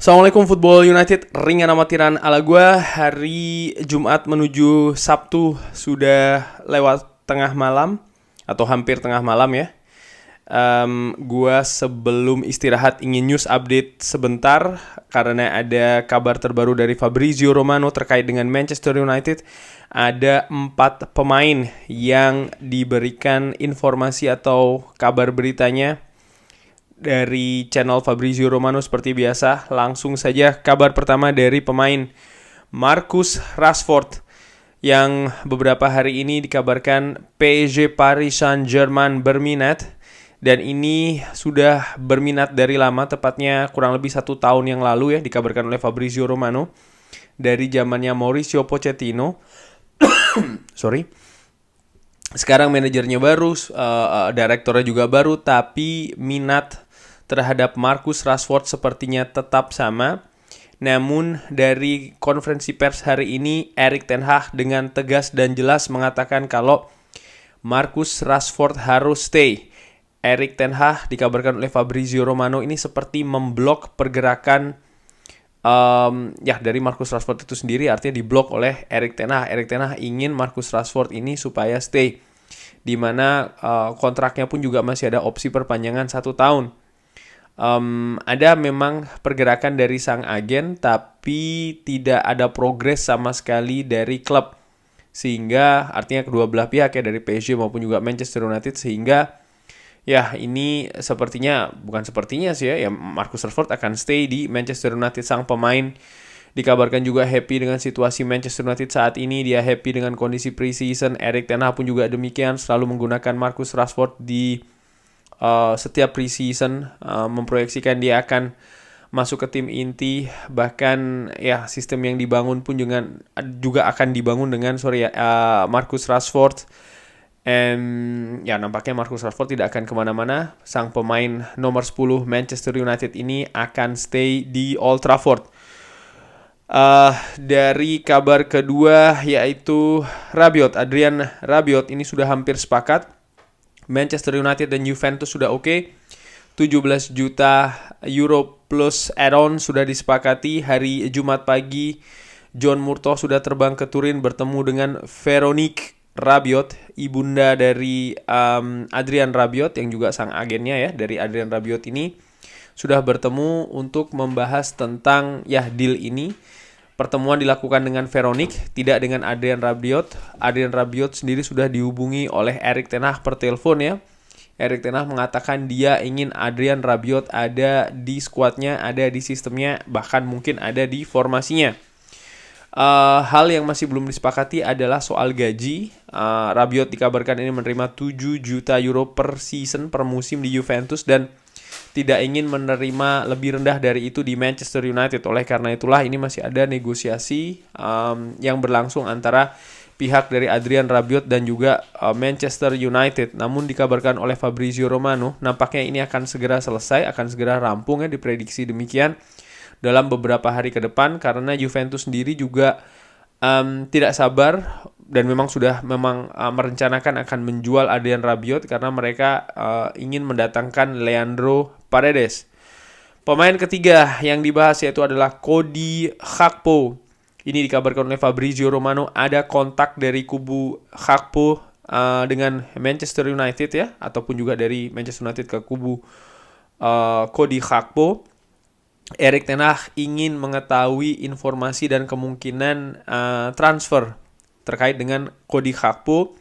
Assalamualaikum Football United, ringan amatiran ala gue. Hari Jumat menuju Sabtu sudah lewat tengah malam atau hampir tengah malam ya. Gue sebelum istirahat ingin news update sebentar karena ada kabar terbaru dari Fabrizio Romano terkait dengan Manchester United. Ada 4 pemain yang diberikan informasi atau kabar beritanya dari channel Fabrizio Romano seperti biasa. Langsung saja kabar pertama dari pemain Marcus Rashford yang beberapa hari ini dikabarkan PSG Paris Saint-Germain berminat, dan ini sudah berminat dari lama, tepatnya kurang lebih 1 tahun yang lalu ya, dikabarkan oleh Fabrizio Romano dari zamannya Mauricio Pochettino. Sekarang manajernya baru, direkturnya juga baru, tapi minat terhadap Marcus Rashford sepertinya tetap sama. Namun dari konferensi pers hari ini, Erik ten Hag dengan tegas dan jelas mengatakan kalau Marcus Rashford harus stay. Erik ten Hag dikabarkan oleh Fabrizio Romano ini seperti memblok pergerakan dari Marcus Rashford itu sendiri, artinya diblok oleh Erik ten Hag. Erik ten Hag ingin Marcus Rashford ini supaya stay, di mana kontraknya pun juga masih ada opsi perpanjangan 1 tahun. Ada memang pergerakan dari sang agen, tapi tidak ada progres sama sekali dari klub, sehingga artinya kedua belah pihak ya, dari PSG maupun juga Manchester United, sehingga ya ini Marcus Rashford akan stay di Manchester United. Sang pemain dikabarkan juga happy dengan situasi Manchester United saat ini. Dia happy dengan kondisi pre-season. Erik ten Hag pun juga demikian, selalu menggunakan Marcus Rashford di setiap pre-season, memproyeksikan dia akan masuk ke tim inti. Bahkan ya sistem yang dibangun pun juga akan dibangun dengan Marcus Rashford. Nampaknya Marcus Rashford tidak akan kemana-mana. Sang pemain nomor 10 Manchester United ini akan stay di Old Trafford. Dari kabar kedua, yaitu Adrien Rabiot ini sudah hampir sepakat. Manchester United dan Juventus sudah oke. 17 juta euro plus add-on sudah disepakati. Hari Jumat pagi, John Murtough sudah terbang ke Turin bertemu dengan Veronique Rabiot, ibunda dari Adrien Rabiot yang juga sang agennya ya, dari Adrien Rabiot ini sudah bertemu untuk membahas tentang deal ini. Pertemuan dilakukan dengan Veronique, tidak dengan Adrien Rabiot. Adrien Rabiot sendiri sudah dihubungi oleh Erik ten Hag per telepon ya. Erik ten Hag mengatakan dia ingin Adrien Rabiot ada di skuadnya, ada di sistemnya, bahkan mungkin ada di formasinya. Hal yang masih belum disepakati adalah soal gaji. Rabiot dikabarkan ini menerima 7 juta euro per season, per musim di Juventus, dan tidak ingin menerima lebih rendah dari itu di Manchester United. Oleh karena itulah ini masih ada negosiasi yang berlangsung antara pihak dari Adrien Rabiot dan juga Manchester United. Namun dikabarkan oleh Fabrizio Romano, nampaknya ini akan segera selesai, akan segera rampung ya, diprediksi demikian dalam beberapa hari ke depan, karena Juventus sendiri juga tidak sabar dan memang sudah merencanakan akan menjual Adrien Rabiot karena mereka ingin mendatangkan Leandro Paredes. Pemain ketiga yang dibahas yaitu adalah Cody Gakpo. Ini dikabarkan oleh Fabrizio Romano ada kontak dari kubu Gakpo dengan Manchester United ya, ataupun juga dari Manchester United ke kubu Cody Gakpo. Erik ten Hag ingin mengetahui informasi dan kemungkinan transfer terkait dengan Cody Gakpo.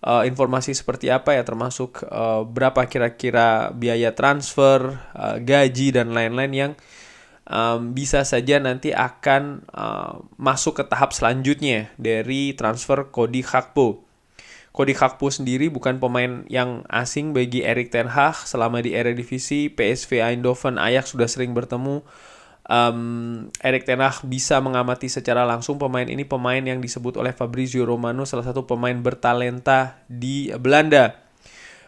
Informasi seperti apa ya, termasuk berapa kira-kira biaya transfer, gaji dan lain-lain yang bisa saja nanti akan masuk ke tahap selanjutnya dari transfer Cody Gakpo. Cody Gakpo sendiri bukan pemain yang asing bagi Erik ten Hag. Selama di Eredivisie, PSV Eindhoven, Ajax sudah sering bertemu. Erik ten Hag bisa mengamati secara langsung pemain ini, pemain yang disebut oleh Fabrizio Romano salah satu pemain bertalenta di Belanda.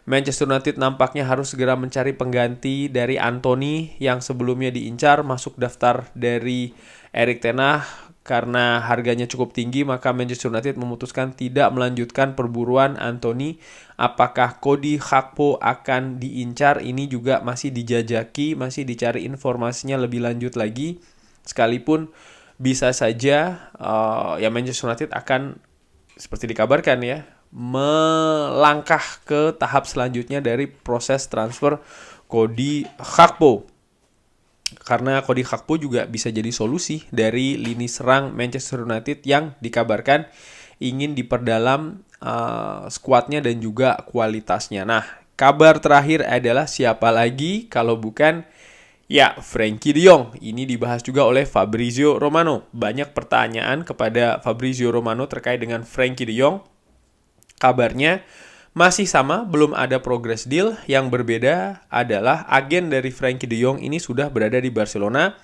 Manchester United nampaknya harus segera mencari pengganti dari Anthony yang sebelumnya diincar, masuk daftar dari Erik ten Hag karena harganya cukup tinggi, maka Manchester United memutuskan tidak melanjutkan perburuan Anthony. Apakah Cody Gakpo akan diincar? Ini juga masih dijajaki, masih dicari informasinya lebih lanjut lagi. Sekalipun bisa saja ya Manchester United akan seperti dikabarkan ya melangkah ke tahap selanjutnya dari proses transfer Cody Gakpo. Karena Cody Gakpo juga bisa jadi solusi dari lini serang Manchester United yang dikabarkan ingin diperdalam skuadnya dan juga kualitasnya. Nah, kabar terakhir adalah siapa lagi kalau bukan ya Frenkie de Jong. Ini dibahas juga oleh Fabrizio Romano. Banyak pertanyaan kepada Fabrizio Romano terkait dengan Frenkie de Jong. Kabarnya masih sama, belum ada progress deal. Yang berbeda adalah agen dari Frenkie de Jong ini sudah berada di Barcelona,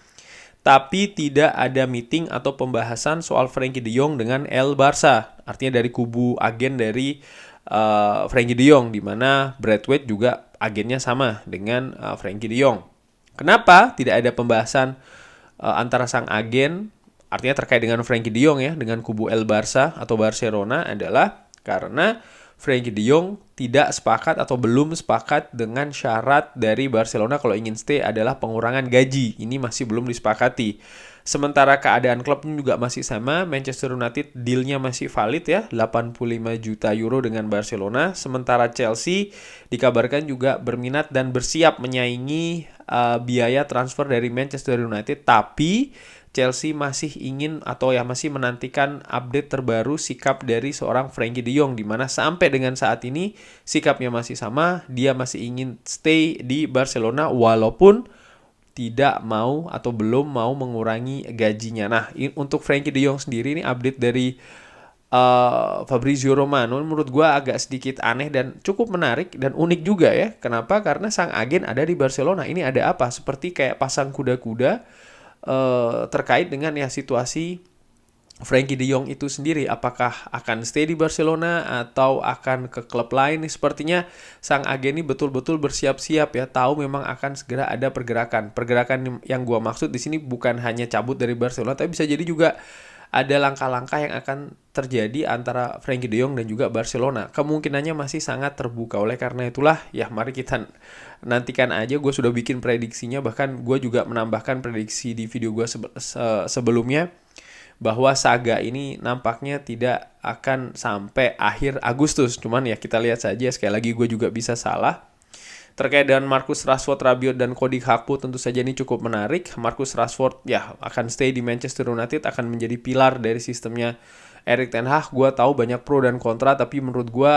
tapi tidak ada meeting atau pembahasan soal Frenkie de Jong dengan El Barça. Artinya dari kubu agen dari Frenkie de Jong, di mana Braithwaite juga agennya sama dengan Frenkie de Jong. Kenapa tidak ada pembahasan antara sang agen, artinya terkait dengan Frenkie de Jong ya, dengan kubu El Barça atau Barcelona adalah karena Frenkie de Jong tidak sepakat atau belum sepakat dengan syarat dari Barcelona kalau ingin stay adalah pengurangan gaji. Ini masih belum disepakati. Sementara keadaan klubnya juga masih sama. Manchester United dealnya masih valid ya, 85 juta euro dengan Barcelona. Sementara Chelsea dikabarkan juga berminat dan bersiap menyaingi biaya transfer dari Manchester United. Tapi Chelsea masih ingin atau ya masih menantikan update terbaru sikap dari seorang Frenkie de Jong, di mana sampai dengan saat ini sikapnya masih sama, dia masih ingin stay di Barcelona walaupun tidak mau atau belum mau mengurangi gajinya. Nah, untuk Frenkie de Jong sendiri ini update dari Fabrizio Romano menurut gue agak sedikit aneh dan cukup menarik dan unik juga ya. Kenapa? Karena sang agen ada di Barcelona. Ini ada apa? Seperti kayak pasang kuda-kuda terkait dengan ya situasi Frenkie de Jong itu sendiri, apakah akan stay di Barcelona atau akan ke klub lain nih. Sepertinya sang agen ini betul-betul bersiap-siap ya, tahu memang akan segera ada pergerakan yang gua maksud di sini bukan hanya cabut dari Barcelona, tapi bisa jadi juga ada langkah-langkah yang akan terjadi antara Frenkie de Jong dan juga Barcelona. Kemungkinannya masih sangat terbuka. Oleh karena itulah, ya mari kita nantikan aja. Gue sudah bikin prediksinya, bahkan gue juga menambahkan prediksi di video gue sebelumnya, bahwa saga ini nampaknya tidak akan sampai akhir Agustus. Cuman ya kita lihat saja, sekali lagi gue juga bisa salah. Terkait dengan Marcus Rashford, Rabiot, dan Cody Gakpo, tentu saja ini cukup menarik. Marcus Rashford ya akan stay di Manchester United, akan menjadi pilar dari sistemnya Erik ten Hag. Gue tahu banyak pro dan kontra, tapi menurut gue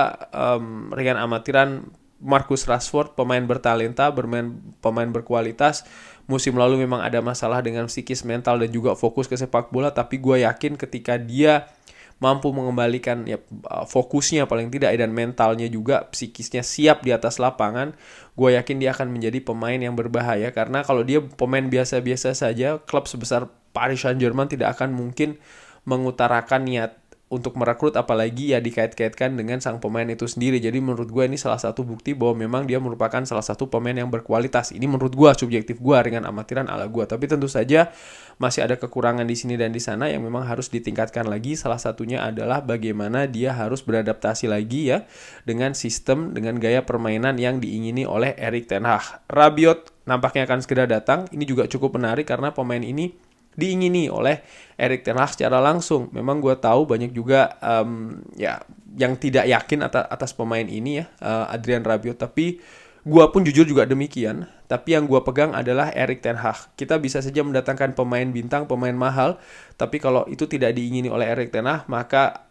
ringan amatiran Marcus Rashford pemain bertalenta, pemain berkualitas. Musim lalu memang ada masalah dengan psikis, mental, dan juga fokus ke sepak bola, tapi gue yakin ketika dia mampu mengembalikan ya fokusnya paling tidak dan mentalnya juga, psikisnya siap di atas lapangan, gue yakin dia akan menjadi pemain yang berbahaya. Karena kalau dia pemain biasa-biasa saja, klub sebesar Paris Saint-Germain tidak akan mungkin mengutarakan niat untuk merekrut, apalagi ya dikait-kaitkan dengan sang pemain itu sendiri. Jadi menurut gue ini salah satu bukti bahwa memang dia merupakan salah satu pemain yang berkualitas. Ini menurut gue, subjektif gue, ringan amatiran ala gue. Tapi tentu saja masih ada kekurangan di sini dan di sana yang memang harus ditingkatkan lagi. Salah satunya adalah bagaimana dia harus beradaptasi lagi ya dengan sistem, dengan gaya permainan yang diingini oleh Erik ten Hag. Rabiot nampaknya akan segera datang. Ini juga cukup menarik karena pemain ini diingini oleh Erik ten Hag secara langsung. Memang gue tahu banyak juga ya yang tidak yakin atas pemain ini ya, Adrien Rabiot. Tapi gue pun jujur juga demikian. Tapi yang gue pegang adalah Erik ten Hag. Kita bisa saja mendatangkan pemain bintang, pemain mahal, tapi kalau itu tidak diingini oleh Erik ten Hag, maka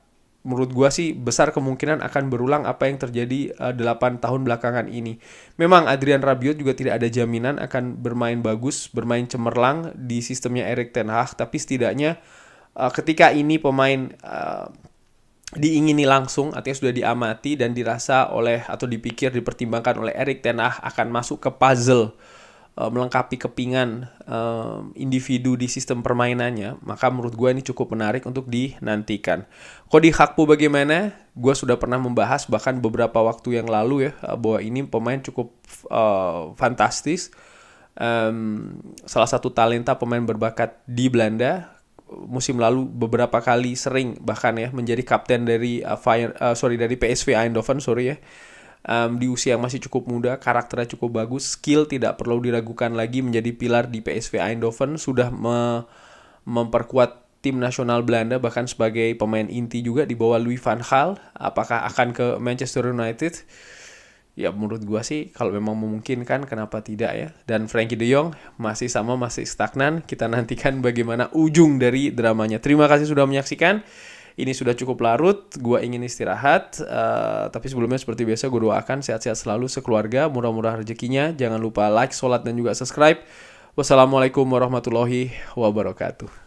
menurut gue sih besar kemungkinan akan berulang apa yang terjadi 8 tahun belakangan ini. Memang Adrien Rabiot juga tidak ada jaminan akan bermain bagus, bermain cemerlang di sistemnya Erik ten Hag, tapi setidaknya ketika ini pemain diingini langsung, artinya sudah diamati dan dirasa oleh atau dipikir, dipertimbangkan oleh Erik ten Hag akan masuk ke puzzle, melengkapi kepingan individu di sistem permainannya, maka menurut gue ini cukup menarik untuk dinantikan. Cody Gakpo bagaimana? Gue sudah pernah membahas bahkan beberapa waktu yang lalu ya, bahwa ini pemain cukup fantastis, salah satu talenta pemain berbakat di Belanda. musim lalu beberapa kali sering bahkan ya menjadi kapten dari dari PSV Eindhoven ya. Di usia yang masih cukup muda, karakternya cukup bagus, skill tidak perlu diragukan lagi, menjadi pilar di PSV Eindhoven, sudah memperkuat tim nasional Belanda bahkan sebagai pemain inti juga di bawah Louis van Gaal. Apakah akan ke Manchester United? Ya menurut gua sih kalau memang memungkinkan kenapa tidak ya. Dan Frankie de Jong masih stagnan. Kita nantikan bagaimana ujung dari dramanya. Terima kasih sudah menyaksikan. Ini sudah cukup larut, gue ingin istirahat. Tapi sebelumnya seperti biasa gue doakan sehat-sehat selalu sekeluarga, murah-murah rezekinya. Jangan lupa like, sholat, dan juga subscribe. Wassalamualaikum warahmatullahi wabarakatuh.